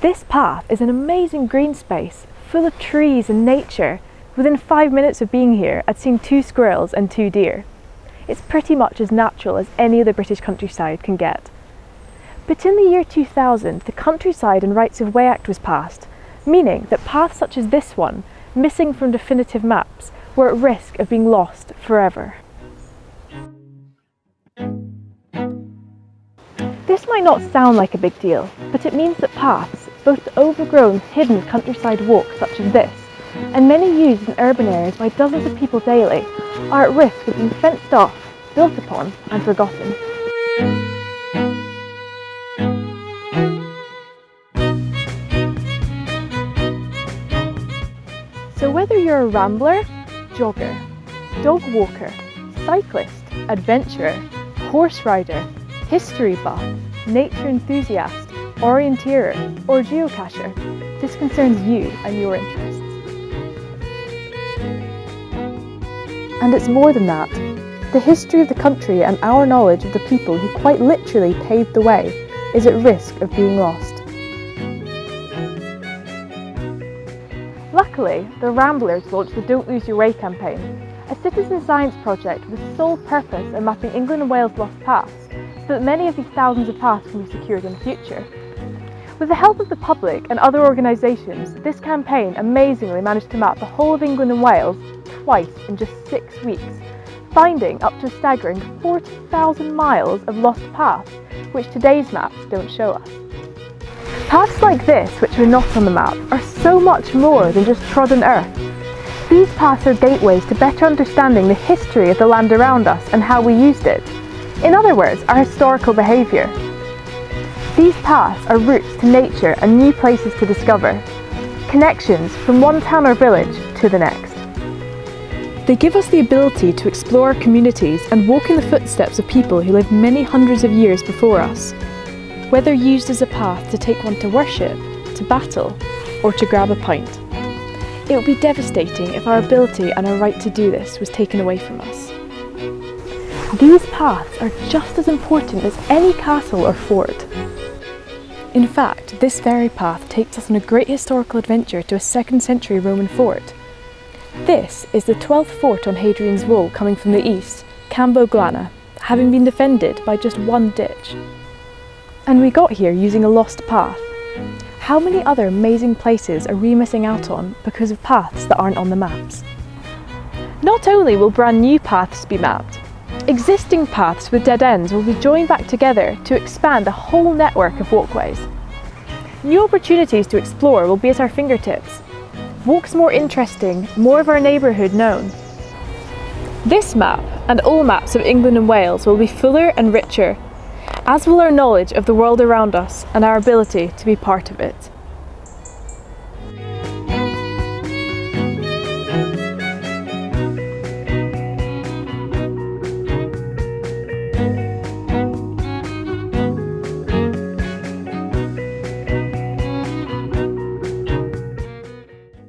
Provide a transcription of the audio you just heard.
This path is an amazing green space, full of trees and nature. Within 5 minutes of being here, I'd seen 2 squirrels and 2 deer. It's pretty much as natural as any other British countryside can get. But in the year 2000, the Countryside and Rights of Way Act was passed, meaning that paths such as this one, missing from definitive maps, were at risk of being lost forever. This might not sound like a big deal, but it means that paths, both the overgrown, hidden countryside walks such as this, and many used in urban areas by dozens of people daily, are at risk of being fenced off, built upon and forgotten. So whether you're a rambler, jogger, dog walker, cyclist, adventurer, horse rider, history buff, nature enthusiast, orienteer or geocacher, this concerns you and your interests. And it's more than that. The history of the country and our knowledge of the people who quite literally paved the way is at risk of being lost. Luckily, the Ramblers launched the Don't Lose Your Way campaign, a citizen science project with the sole purpose of mapping England and Wales' lost paths, so that many of these thousands of paths can be secured in the future. With the help of the public and other organisations, this campaign amazingly managed to map the whole of England and Wales twice in just 6 weeks, finding up to a staggering 40,000 miles of lost paths, which today's maps don't show us. Paths like this, which are not on the map, are so much more than just trodden earth. These paths are gateways to better understanding the history of the land around us and how we used it. In other words, our historical behaviour. These paths are routes to nature and new places to discover, connections from one town or village to the next. They give us the ability to explore our communities and walk in the footsteps of people who lived many hundreds of years before us. Whether used as a path to take one to worship, to battle, or to grab a pint. It would be devastating if our ability and our right to do this was taken away from us. These paths are just as important as any castle or fort. In fact, this very path takes us on a great historical adventure to a 2nd century Roman fort. This is the 12th fort on Hadrian's Wall coming from the east, Cambo Glana, having been defended by just one ditch. And we got here using a lost path. How many other amazing places are we missing out on because of paths that aren't on the maps? Not only will brand new paths be mapped, existing paths with dead ends will be joined back together to expand a whole network of walkways. New opportunities to explore will be at our fingertips. Walks more interesting, more of our neighbourhood known. This map, and all maps of England and Wales, will be fuller and richer, as will our knowledge of the world around us and our ability to be part of it.